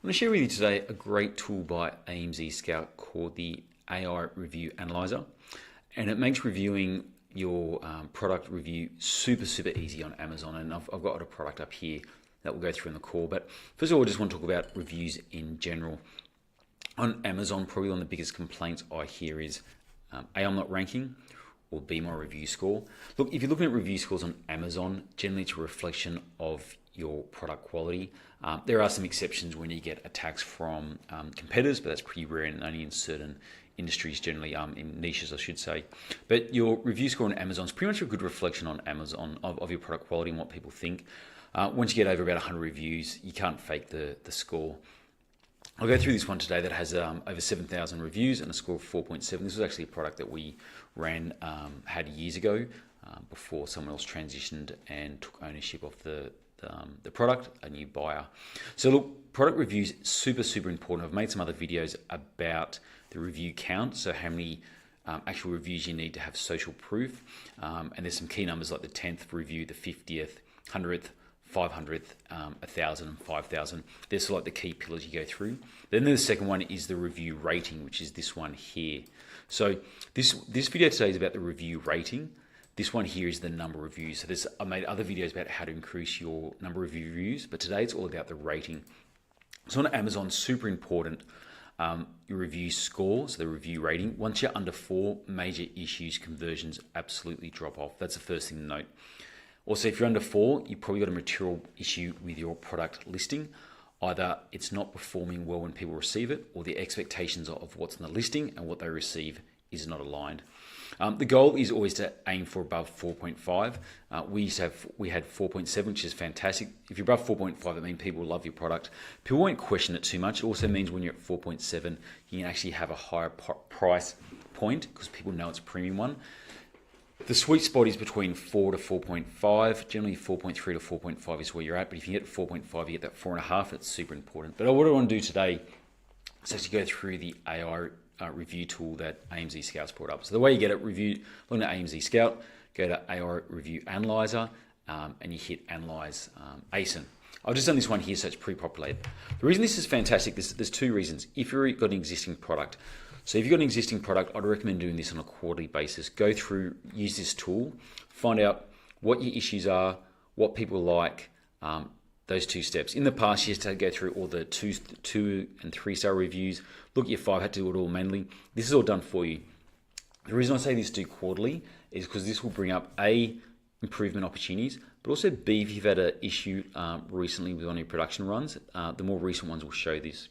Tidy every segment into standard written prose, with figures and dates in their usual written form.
want to share with you today a great tool by AMZScout called the AI Review Analyzer, and it makes reviewing your product review super easy on Amazon. And I've got a product up here that we'll go through in the call. But first of all, I just want to talk about reviews in general. On Amazon, probably one of the biggest complaints I hear is A, I'm not ranking, or B, my review score. Look, if you're looking at review scores on Amazon, generally it's a reflection of your product quality. There are some exceptions when you get attacks from competitors, but that's pretty rare and only in certain industries, generally in niches, I should say. But your review score on Amazon is pretty much a good reflection on Amazon of your product quality and what people think. Once you get over about 100 reviews, you can't fake the score. I'll go through this one today that has over 7,000 reviews and a score of 4.7. This was actually a product that we had years ago before someone else transitioned and took ownership of the product, a new buyer. So look, product reviews, super important. I've made some other videos about the review count, so how many actual reviews you need to have social proof. And there's some key numbers like the 10th review, the 50th, 100th, 500th, 1,000 and 5,000. They're sort of like the key pillars you go through. Then the second one is the review rating, which is this one here. So this video today is about the review rating. This one here is the number of reviews. So I made other videos about how to increase your number of reviews, but today it's all about the rating. So on Amazon, super important, your review score, so the review rating. Once you're under 4 major issues, conversions absolutely drop off. That's the first thing to note. Also, if you're under 4, you've probably got a material issue with your product listing. Either it's not performing well when people receive it, or the expectations of what's in the listing and what they receive is not aligned. The goal is always to aim for above 4.5. We had 4.7, which is fantastic. If you're above 4.5, it means people love your product. People won't question it too much. It also means when you're at 4.7, you can actually have a higher price point because people know it's a premium one. The sweet spot is between 4 to 4.5. Generally 4.3 to 4.5 is where you're at, but if you get 4.5, you get that 4.5. It's super important. But what I want to do today is actually go through the AI review tool that AMZScout's brought up. So the way you get it, looking at AMZScout, go to AI Review Analyzer, and you hit Analyze ASIN. I've just done this one here, so it's pre-populated. The reason this is fantastic, there's 2 reasons. If you've got an existing product, so if you've got an existing product, I'd recommend doing this on a quarterly basis. Go through, use this tool, find out what your issues are, what people like, those 2 steps. In the past, you used to go through all the 2 and 3-star reviews, look at your 5, had to do it all manually. This is all done for you. The reason I say this do quarterly is because this will bring up A, improvement opportunities, but also B, if you've had an issue recently with one of your production runs, the more recent ones will show this.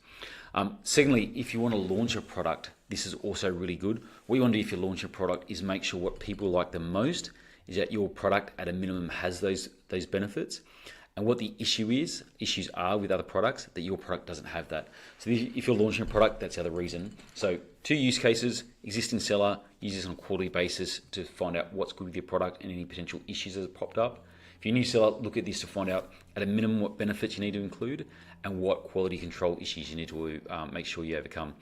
Secondly, if you want to launch a product, this is also really good. What you want to do if you launch a product is make sure what people like the most is that your product at a minimum has those benefits. And what the issues are with other products, that your product doesn't have that. So if you're launching a product, that's the other reason. So 2 use cases, existing seller, use this on a quarterly basis to find out what's good with your product and any potential issues that have popped up. If you're a new seller, look at this to find out at a minimum what benefits you need to include and what quality control issues you need to make sure you overcome.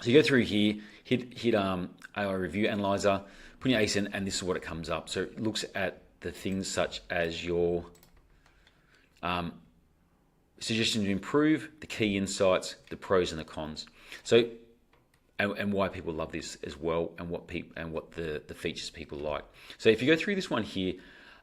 So you go through here, hit AI Review Analyzer, put in your ASIN, and this is what it comes up. So it looks at the things such as your suggestion to improve, the key insights, the pros and the cons. So, and why people love this as well, and what the features people like. So if you go through this one here,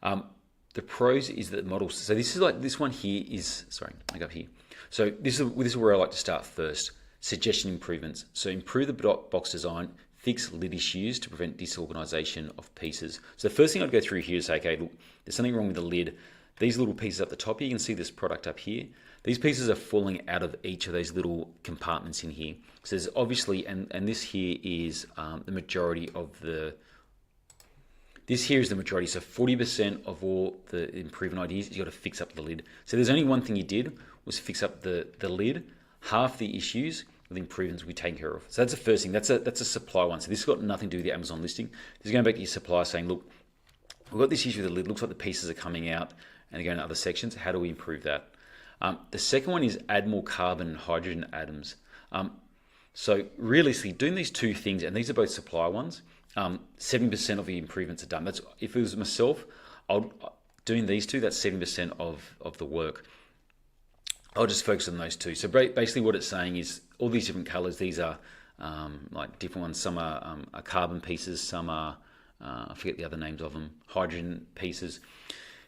the pros is that models. So this is like this one here is I go up here. So this is where I like to start first. Suggestion improvements. So improve the box design, fix lid issues to prevent disorganization of pieces. So the first thing I'd go through here is say, okay, look, there's something wrong with the lid. These little pieces up the top here, you can see this product up here. These pieces are falling out of each of those little compartments in here. So there's obviously, and this here is the majority of this here is the majority. So 40% of all the improvement ideas, you got to fix up the lid. So there's only one thing you did was fix up the lid. Half the issues with improvements will be taken care of. So that's the first thing. That's a supply one. So this has got nothing to do with the Amazon listing. This is going back to your supplier saying, look, we've got this issue with the lid. Looks like the pieces are coming out and they're going to other sections. How do we improve that? The second one is add more carbon and hydrogen atoms. So realistically, doing these 2 things, and these are both supply ones, 70% of the improvements are done. That's if it was myself, doing these 2, that's 70% of the work. I'll just focus on those two. So basically what it's saying is all these different colors, these are like different ones. Some are carbon pieces, some are, I forget the other names of them, hydrogen pieces.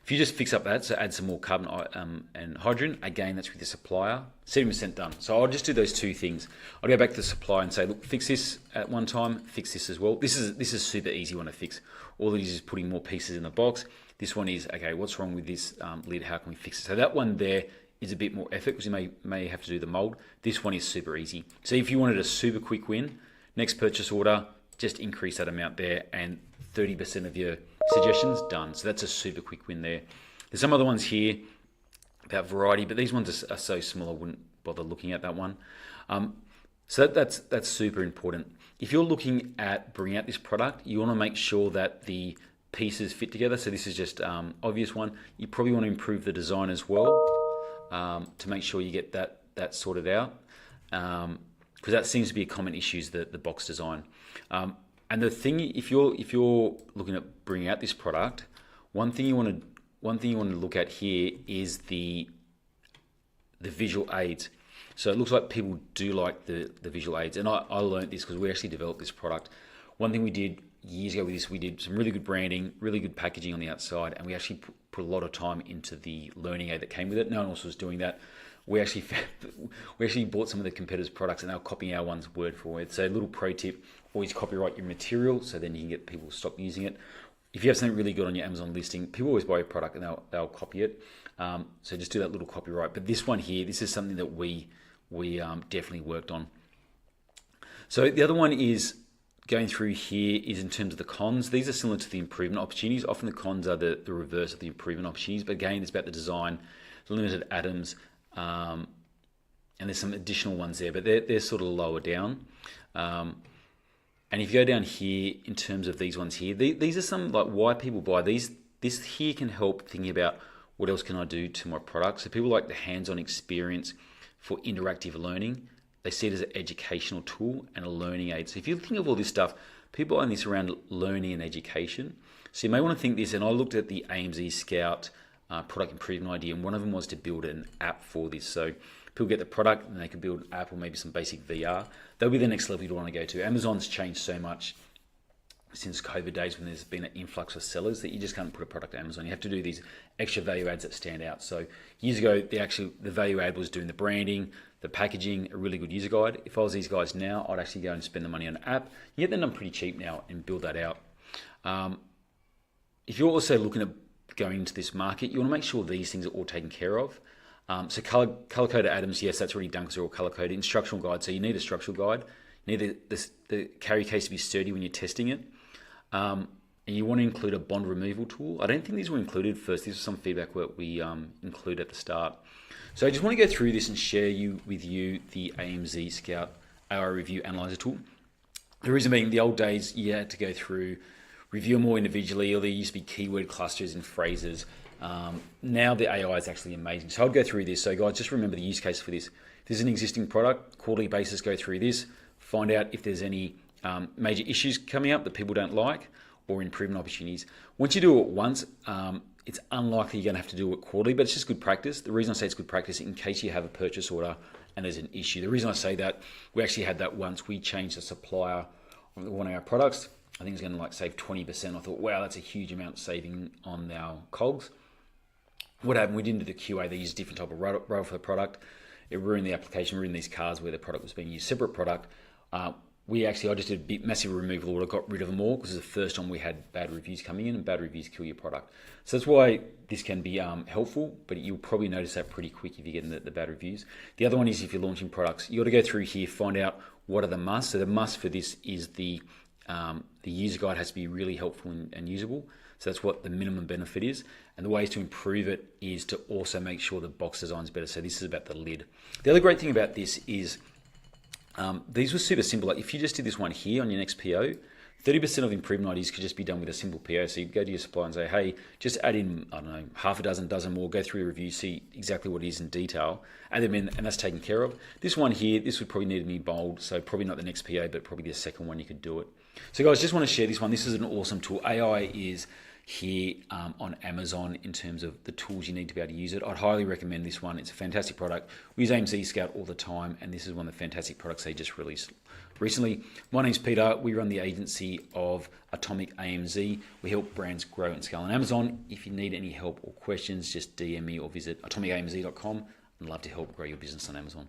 If you just fix up that, so add some more carbon and hydrogen, again, that's with the supplier, 70% done. So I'll just do those two things. I'll go back to the supplier and say, look, fix this at one time, fix this as well. This is super easy one to fix. All it is putting more pieces in the box. This one is, okay, what's wrong with this lid? How can we fix it? So that one there is a bit more effort because you may have to do the mold. This one is super easy. So if you wanted a super quick win, next purchase order, just increase that amount there and 30% of your suggestions done. So that's a super quick win there. There's some other ones here about variety, but these ones are so small I wouldn't bother looking at that one. So that's super important. If you're looking at bringing out this product, you want to make sure that the pieces fit together. So this is just obvious one. You probably want to improve the design as well to make sure you get that sorted out, because that seems to be a common issue, is the box design. And the thing, if you're looking at bringing out this product, one thing you want to look at here is the visual aids. So it looks like people do like the visual aids, and I learned this because we actually developed this product. One thing we did years ago with this, we did some really good branding, really good packaging on the outside, and we actually put a lot of time into the learning aid that came with it. No one else was doing that. We actually bought some of the competitors' products and they were copying our ones word for word. So a little pro tip, always copyright your material so then you can get people to stop using it. If you have something really good on your Amazon listing, people always buy a product and they'll copy it. So just do that little copyright. But this one here, this is something that we definitely worked on. So the other one is going through here is in terms of the cons. These are similar to the improvement opportunities. Often the cons are the reverse of the improvement opportunities. But again, it's about the design, the limited atoms, and there's some additional ones there, but they're sort of lower down. And if you go down here in terms of these ones here, these are some like why people buy these. This here can help thinking about what else can I do to my product. So people like the hands-on experience for interactive learning. They see it as an educational tool and a learning aid. So if you think of all this stuff, people own this around learning and education. So you may want to think this, and I looked at the AMZScout product improvement idea, and one of them was to build an app for this. So people get the product and they could build an app or maybe some basic VR. That'll be the next level you'd want to go to. Amazon's changed so much since COVID days when there's been an influx of sellers that you just can't put a product to Amazon. You have to do these extra value adds that stand out. So years ago, the value add was doing the branding, the packaging, a really good user guide. If I was these guys now, I'd actually go and spend the money on an app. You get them done pretty cheap now and build that out. If you're also looking at going into this market, you want to make sure these things are all taken care of. So color-coded atoms, yes, that's already done because they're all color-coded. Instructional guide, so you need a structural guide. You need the carry case to be sturdy when you're testing it. And you want to include a bond removal tool. I don't think these were included first. These are some feedback that we include at the start. So I just want to go through this and share with you the AMZScout AI Review Analyzer tool. The reason being, the old days, you had to go through, review them all individually, or there used to be keyword clusters and phrases. Now the AI is actually amazing. So I'll go through this. So guys, just remember the use case for this. If there's an existing product, quarterly basis, go through this, find out if there's any major issues coming up that people don't like or improvement opportunities. Once you do it once, it's unlikely you're going to have to do it quarterly, but it's just good practice. The reason I say it's good practice in case you have a purchase order and there's an issue. The reason I say that, we actually had that once. We changed the supplier on one of our products. I think it's going to save 20%. I thought, wow, that's a huge amount saving on our COGS. What happened? We didn't do the QA. They used a different type of rail for the product. It ruined the application, ruined these cars where the product was being used. Separate product. I just did a massive removal order, got rid of them all because it's the first time we had bad reviews coming in, and bad reviews kill your product. So that's why this can be helpful, but you'll probably notice that pretty quick if you're getting the bad reviews. The other one is if you're launching products, you got to go through here, find out what are the musts. So the must for this is the user guide has to be really helpful and usable. So that's what the minimum benefit is. And the ways to improve it is to also make sure the box design is better. So this is about the lid. The other great thing about this is these were super simple. Like if you just did this one here on your next PO, 30% of improvement ideas could just be done with a simple PO. So you'd go to your supplier and say, hey, just add in, I don't know, half a dozen more, go through your review, see exactly what it is in detail, add them in, and that's taken care of. This one here, this would probably need to be bold. So probably not the next PO, but probably the second one you could do it. So guys, just want to share this one. This is an awesome tool. AI is here on Amazon in terms of the tools you need to be able to use it. I'd highly recommend this one. It's a fantastic product. We use AMZScout all the time, and this is one of the fantastic products they just released recently. My name's Peter. We run the agency of Atomic AMZ. We help brands grow and scale on Amazon. If you need any help or questions, just DM me or visit atomicamz.com. I'd love to help grow your business on Amazon.